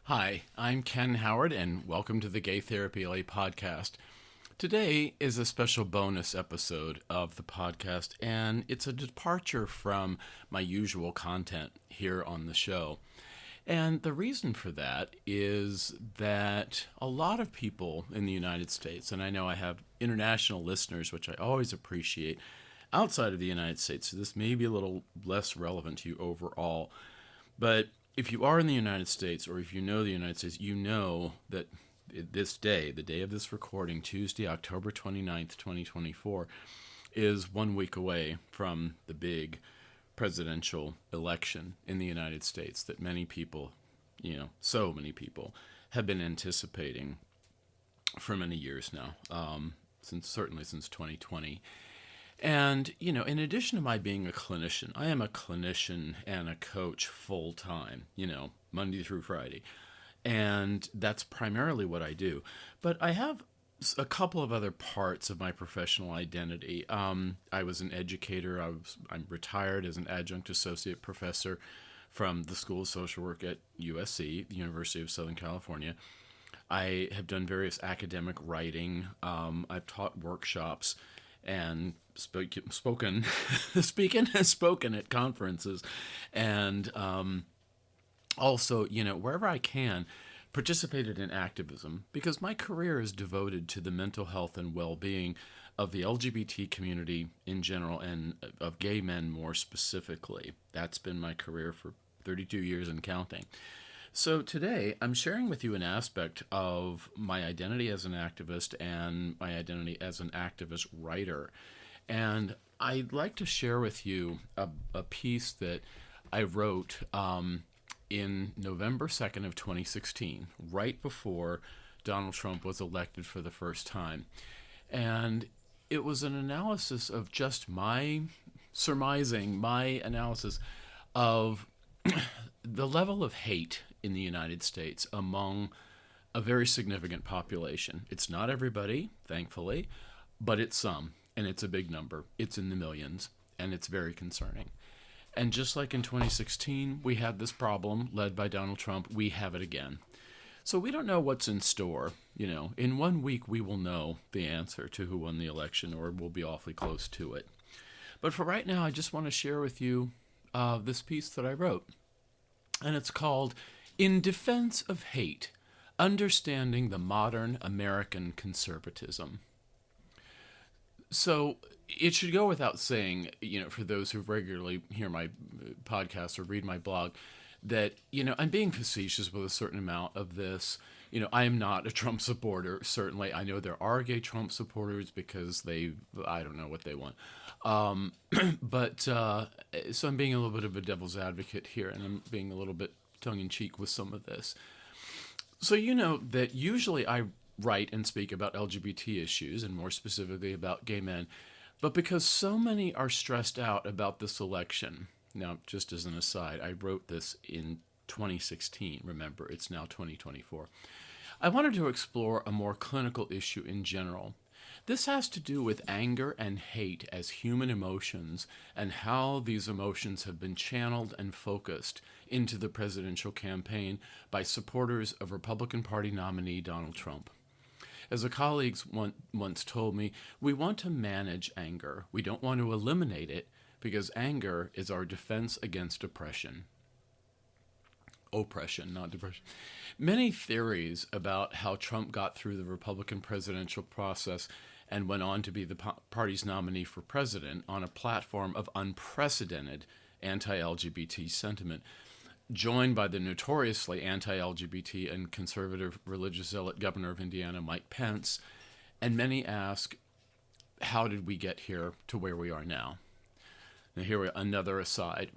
Hi, I'm Ken Howard, and welcome to the Gay Therapy LA podcast. Today is a special bonus episode of the podcast, and it's a departure from my usual content here on the show. And the reason for that is that a lot of people in the United States, and I know I have international listeners, which I always appreciate, outside of the United States, so this may be a little less relevant to you overall, but if you are in the United States or if you know the United States, you know that this day, the day of this recording, Tuesday, October 29th, 2024, is 1 week away from the big presidential election in the United States that many people, so many people have been anticipating for many years now, certainly since 2020. And, in addition to my being a clinician, I am a clinician and a coach full time, Monday through Friday. And that's primarily what I do. But I have a couple of other parts of my professional identity. I was an educator. I'm retired as an adjunct associate professor from the School of Social Work at USC, the University of Southern California. I have done various academic writing. I've taught workshops and spoken at conferences, and also, wherever I can, participated in activism because my career is devoted to the mental health and well-being of the LGBT community in general and of gay men more specifically. That's been my career for 32 years and counting. So today, I'm sharing with you an aspect of my identity as an activist and my identity as an activist writer. And I'd like to share with you a piece that I wrote in November 2nd of 2016, right before Donald Trump was elected for the first time. And it was an analysis of just my analysis of the level of hate in the United States among a very significant population. It's not everybody, thankfully, but it's some, and it's a big number. It's in the millions, and it's very concerning. And just like in 2016, we had this problem led by Donald Trump, we have it again. So we don't know what's in store. In 1 week, we will know the answer to who won the election, or we'll be awfully close to it. But for right now, I just want to share with you this piece that I wrote. And it's called In Defense of Hate, Understanding the Modern American Conservatism. So it should go without saying, for those who regularly hear my podcast or read my blog, that, I'm being facetious with a certain amount of this. I am not a Trump supporter, certainly. I know there are gay Trump supporters because I don't know what they want. So I'm being a little bit of a devil's advocate here, and I'm being a little bit tongue-in-cheek with some of this. So that usually I write and speak about LGBT issues, and more specifically about gay men, but because so many are stressed out about this election. Now, just as an aside, I wrote this in 2016. Remember, it's now 2024. I wanted to explore a more clinical issue in general. This has to do with anger and hate as human emotions and how these emotions have been channeled and focused into the presidential campaign by supporters of Republican Party nominee Donald Trump. As a colleague once told me, we want to manage anger. We don't want to eliminate it because anger is our defense against oppression. Oppression, not depression. Many theories about how Trump got through the Republican presidential process and went on to be the party's nominee for president on a platform of unprecedented anti-LGBT sentiment, joined by the notoriously anti-LGBT and conservative religious zealot governor of Indiana, Mike Pence. And many ask, how did we get here to where we are now? Now, another aside.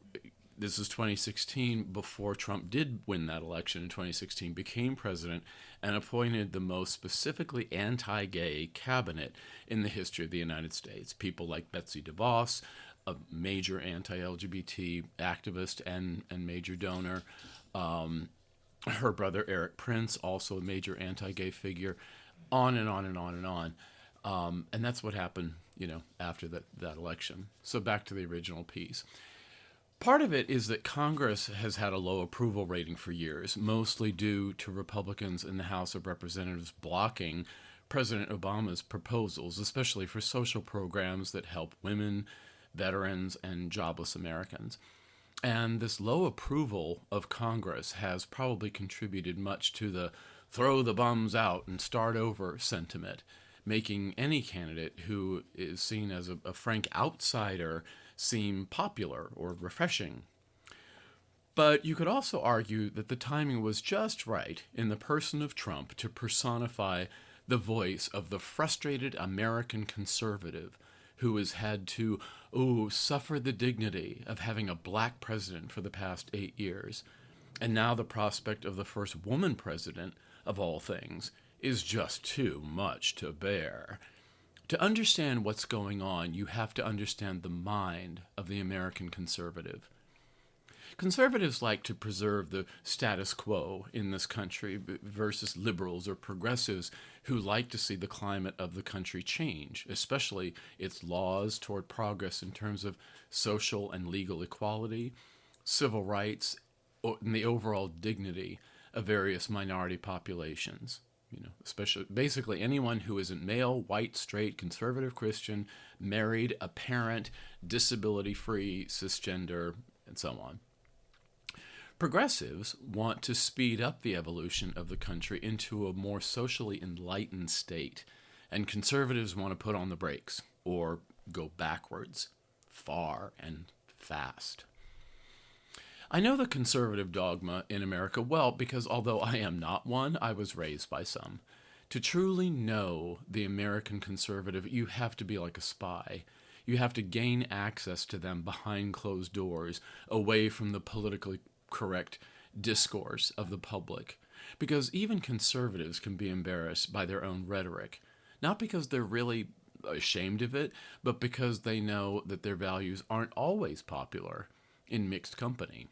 This is 2016, before Trump did win that election in 2016, became president, and appointed the most specifically anti-gay cabinet in the history of the United States. People like Betsy DeVos, a major anti-LGBT activist and major donor. Her brother Eric Prince, also a major anti-gay figure. On and on and on and on. And that's what happened, after that election. So back to the original piece. Part of it is that Congress has had a low approval rating for years, mostly due to Republicans in the House of Representatives blocking President Obama's proposals, especially for social programs that help women, veterans, and jobless Americans. And this low approval of Congress has probably contributed much to the throw the bums out and start over sentiment, making any candidate who is seen as a frank outsider seem popular or refreshing. But you could also argue that the timing was just right in the person of Trump to personify the voice of the frustrated American conservative who has had to, suffer the dignity of having a black president for the past 8 years. And now the prospect of the first woman president, of all things, is just too much to bear. To understand what's going on, you have to understand the mind of the American conservative. Conservatives like to preserve the status quo in this country versus liberals or progressives who like to see the climate of the country change, especially its laws toward progress in terms of social and legal equality, civil rights, and the overall dignity of various minority populations. Especially basically anyone who isn't male, white, straight, conservative Christian, married, a parent, disability-free, cisgender, and so on. Progressives want to speed up the evolution of the country into a more socially enlightened state, and conservatives want to put on the brakes or go backwards, far and fast. I know the conservative dogma in America well because although I am not one, I was raised by some. To truly know the American conservative, you have to be like a spy. You have to gain access to them behind closed doors, away from the politically correct discourse of the public. Because even conservatives can be embarrassed by their own rhetoric. Not because they're really ashamed of it, but because they know that their values aren't always popular in mixed company.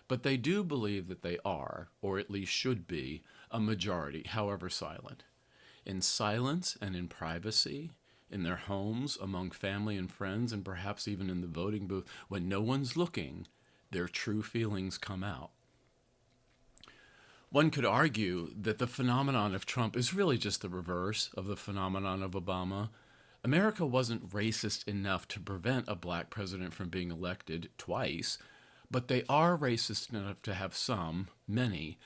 But they do believe that they are, or at least should be, a majority, however silent. In silence and in privacy, in their homes, among family and friends, and perhaps even in the voting booth, when no one's looking, their true feelings come out. One could argue that the phenomenon of Trump is really just the reverse of the phenomenon of Obama. America wasn't racist enough to prevent a black president from being elected twice, but they are racist enough to have some, many,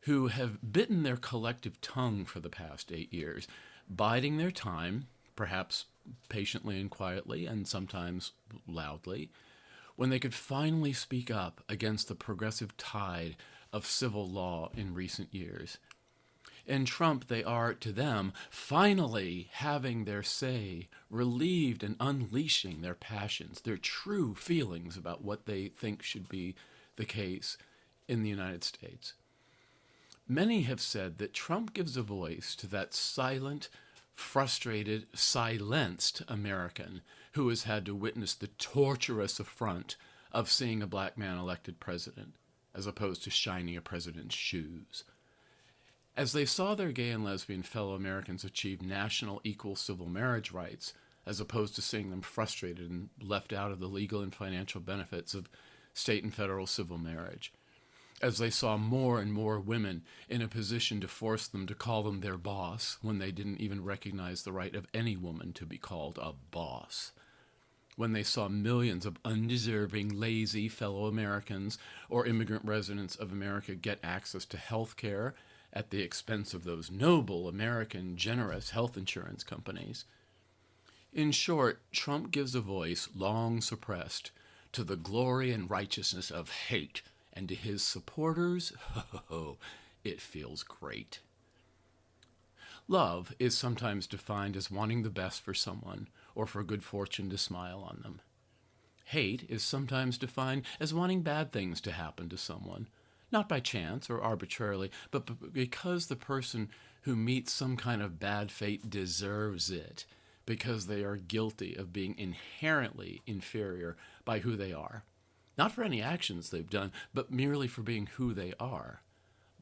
who have bitten their collective tongue for the past 8 years, biding their time, perhaps patiently and quietly, and sometimes loudly, when they could finally speak up against the progressive tide of civil law in recent years. In Trump, they are, to them, finally having their say, relieved and unleashing their passions, their true feelings about what they think should be the case in the United States. Many have said that Trump gives a voice to that silent, frustrated, silenced American who has had to witness the torturous affront of seeing a black man elected president, as opposed to shining a president's shoes. As they saw their gay and lesbian fellow Americans achieve national equal civil marriage rights, as opposed to seeing them frustrated and left out of the legal and financial benefits of state and federal civil marriage, as they saw more and more women in a position to force them to call them their boss when they didn't even recognize the right of any woman to be called a boss, when they saw millions of undeserving, lazy fellow Americans or immigrant residents of America get access to health care at the expense of those noble American generous health insurance companies. In short, Trump gives a voice long suppressed to the glory and righteousness of hate, and to his supporters, it feels great. Love is sometimes defined as wanting the best for someone or for good fortune to smile on them. Hate is sometimes defined as wanting bad things to happen to someone, not by chance or arbitrarily, but because the person who meets some kind of bad fate deserves it, because they are guilty of being inherently inferior by who they are. Not for any actions they've done, but merely for being who they are.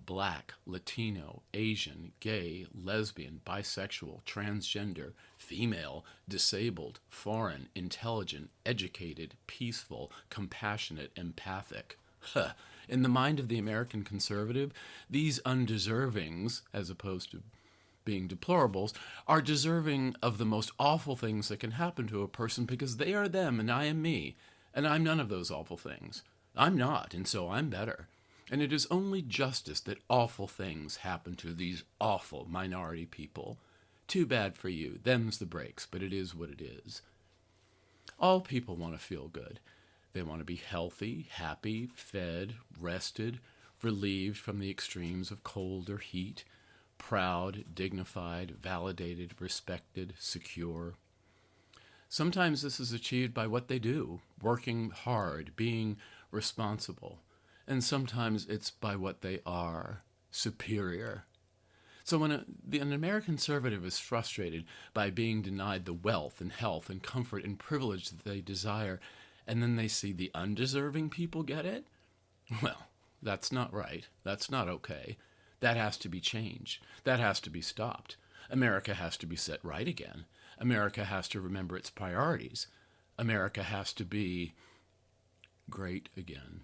black, Latino, Asian, gay, lesbian, bisexual, transgender, female, disabled, foreign, intelligent, educated, peaceful, compassionate, empathic. In the mind of the American conservative, these undeservings, as opposed to being deplorables, are deserving of the most awful things that can happen to a person because they are them and I am me, and I'm none of those awful things. I'm not, and so I'm better. And it is only justice that awful things happen to these awful minority people. Too bad for you. Them's the breaks, but it is what it is. All people want to feel good. They want to be healthy, happy, fed, rested, relieved from the extremes of cold or heat, proud, dignified, validated, respected, secure. Sometimes this is achieved by what they do, working hard, being responsible. And sometimes it's by what they are, superior. So when an American conservative is frustrated by being denied the wealth and health and comfort and privilege that they desire, and then they see the undeserving people get it, well, that's not right. That's not okay. That has to be changed. That has to be stopped. America has to be set right again. America has to remember its priorities. America has to be great again.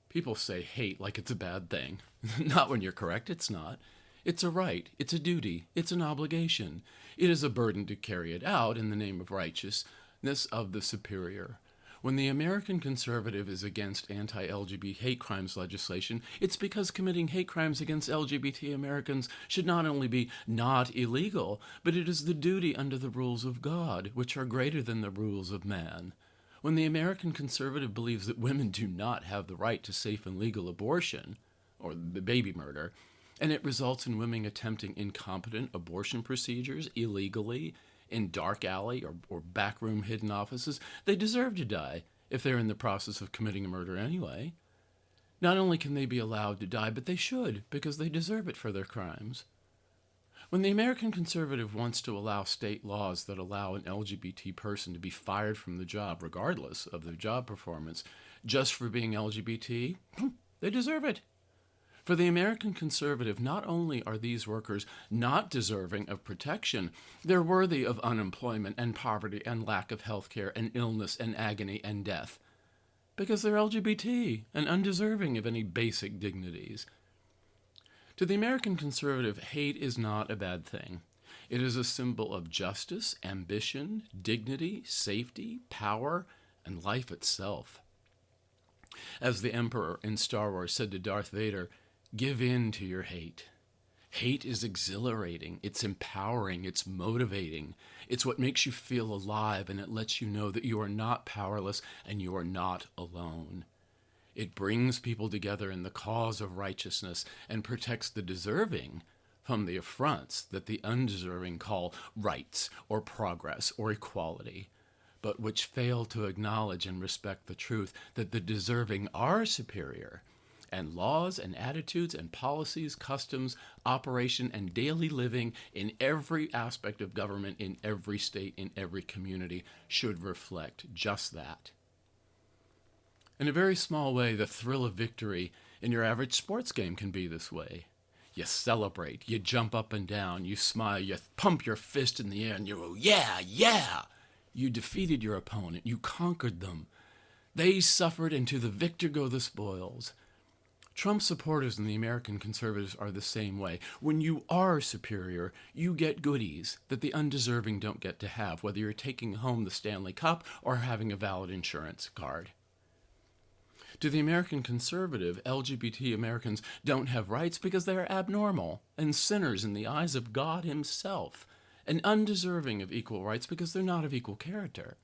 People say hate like it's a bad thing. Not when you're correct, it's not. It's a right, it's a duty, it's an obligation. It is a burden to carry it out in the name of righteousness of the superior. When the American conservative is against anti-LGBT hate crimes legislation, it's because committing hate crimes against LGBT Americans should not only be not illegal, but it is the duty under the rules of God, which are greater than the rules of man. When the American conservative believes that women do not have the right to safe and legal abortion, or baby murder, and it results in women attempting incompetent abortion procedures illegally in dark alley or backroom hidden offices, they deserve to die if they're in the process of committing a murder anyway. Not only can they be allowed to die, but they should, because they deserve it for their crimes. When the American conservative wants to allow state laws that allow an LGBT person to be fired from the job, regardless of their job performance, just for being LGBT, they deserve it. For the American conservative, not only are these workers not deserving of protection, they're worthy of unemployment and poverty and lack of health care and illness and agony and death, because they're LGBT and undeserving of any basic dignities. To the American conservative, hate is not a bad thing. It is a symbol of justice, ambition, dignity, safety, power, and life itself. As the Emperor in Star Wars said to Darth Vader, "Give in to your hate." Hate is exhilarating, it's empowering, it's motivating. It's what makes you feel alive, and it lets you know that you are not powerless and you are not alone. It brings people together in the cause of righteousness and protects the deserving from the affronts that the undeserving call rights or progress or equality, but which fail to acknowledge and respect the truth that the deserving are superior, and laws and attitudes and policies, customs, operation, and daily living in every aspect of government, in every state, in every community should reflect just that. In a very small way, the thrill of victory in your average sports game can be this way. You celebrate, you jump up and down, you smile, you pump your fist in the air, and you go, yeah, yeah! You defeated your opponent, you conquered them. They suffered, and to the victor go the spoils. Trump supporters and the American conservatives are the same way. When you are superior, you get goodies that the undeserving don't get to have, whether you're taking home the Stanley Cup or having a valid insurance card. To the American conservative, LGBT Americans don't have rights because they are abnormal and sinners in the eyes of God himself, and undeserving of equal rights because they're not of equal character.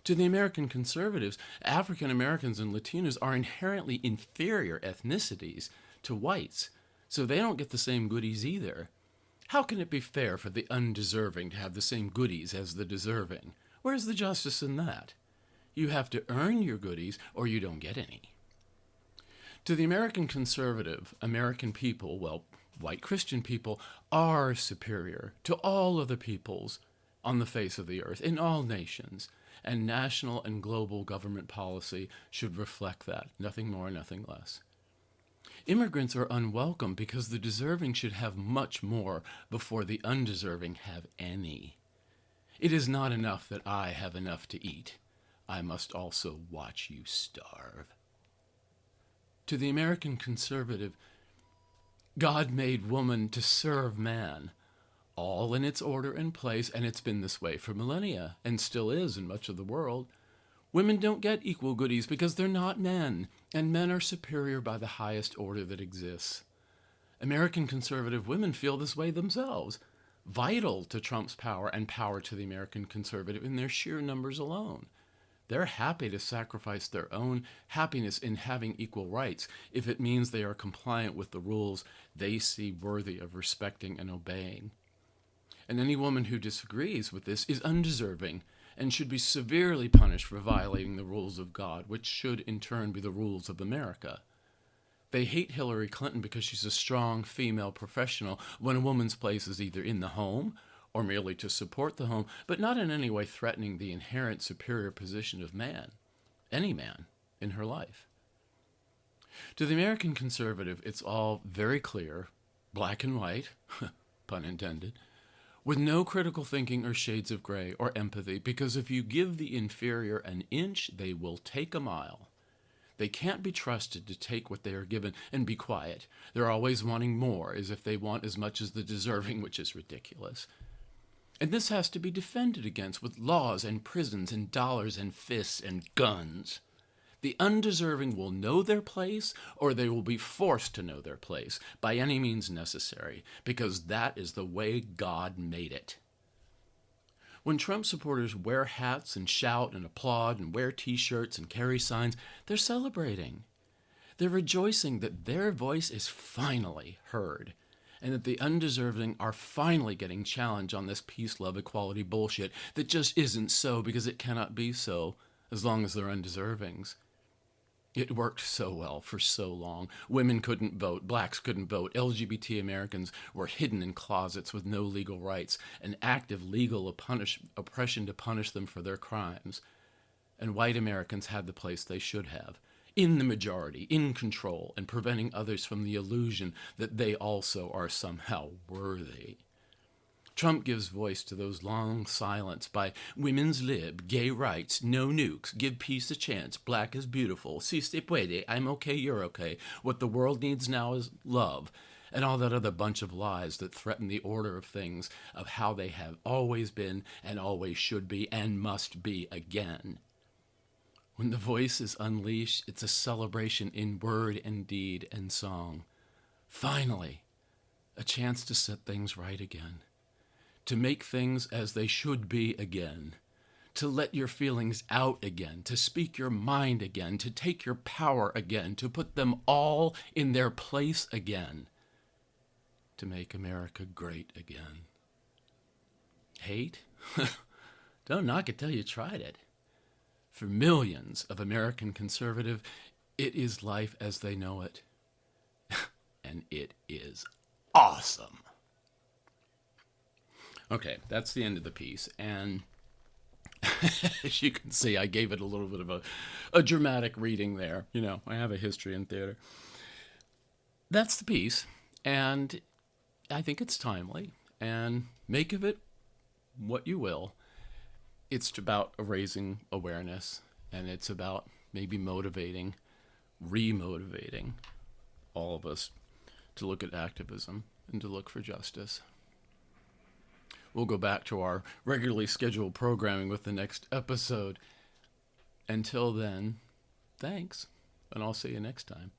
To the American conservatives, African Americans and Latinos are inherently inferior ethnicities to whites, so they don't get the same goodies either. How can it be fair for the undeserving to have the same goodies as the deserving? Where's the justice in that? You have to earn your goodies or you don't get any. To the American conservative, American people, well, white Christian people, are superior to all other peoples on the face of the earth, in all nations, and national and global government policy should reflect that, nothing more, nothing less. Immigrants are unwelcome because the deserving should have much more before the undeserving have any. It is not enough that I have enough to eat. I must also watch you starve. To the American conservative, God made woman to serve man, all in its order and place, and it's been this way for millennia, and still is in much of the world. Women don't get equal goodies because they're not men, and men are superior by the highest order that exists. American conservative women feel this way themselves, vital to Trump's power and power to the American conservative in their sheer numbers alone. They're happy to sacrifice their own happiness in having equal rights if it means they are compliant with the rules they see worthy of respecting and obeying. And any woman who disagrees with this is undeserving and should be severely punished for violating the rules of God, which should in turn be the rules of America. They hate Hillary Clinton because she's a strong female professional when a woman's place is either in the home or merely to support the home, but not in any way threatening the inherent superior position of man, any man, in her life. To the American conservative, it's all very clear, black and white, pun intended, with no critical thinking or shades of gray or empathy, because if you give the inferior an inch, they will take a mile. They can't be trusted to take what they are given and be quiet. They're always wanting more, as if they want as much as the deserving, which is ridiculous. And this has to be defended against with laws and prisons and dollars and fists and guns. The undeserving will know their place, or they will be forced to know their place by any means necessary, because that is the way God made it. When Trump supporters wear hats and shout and applaud and wear t-shirts and carry signs, they're celebrating. They're rejoicing that their voice is finally heard, and that the undeserving are finally getting challenged on this peace, love, equality bullshit that just isn't so because it cannot be so as long as they're undeservings. It worked so well for so long. Women couldn't vote, blacks couldn't vote, LGBT Americans were hidden in closets with no legal rights, and active legal oppression to punish them for their crimes. And white Americans had the place they should have, in the majority, in control, and preventing others from the illusion that they also are somehow worthy. Trump gives voice to those long silence by women's lib, gay rights, no nukes, give peace a chance, black is beautiful, si se puede, I'm okay, you're okay, what the world needs now is love, and all that other bunch of lies that threaten the order of things of how they have always been and always should be and must be again. When the voice is unleashed, it's a celebration in word and deed and song. Finally, a chance to set things right again, to make things as they should be again, to let your feelings out again, to speak your mind again, to take your power again, to put them all in their place again, to make America great again. Hate? Don't knock it till you tried it. For millions of American conservative, it is life as they know it. And it is awesome. Okay, that's the end of the piece. And as you can see, I gave it a little bit of a dramatic reading there. You know, I have a history in theater. That's the piece. And I think it's timely. And make of it what you will. It's about raising awareness, and it's about maybe motivating, re-motivating all of us to look at activism and to look for justice. We'll go back to our regularly scheduled programming with the next episode. Until then, thanks, and I'll see you next time.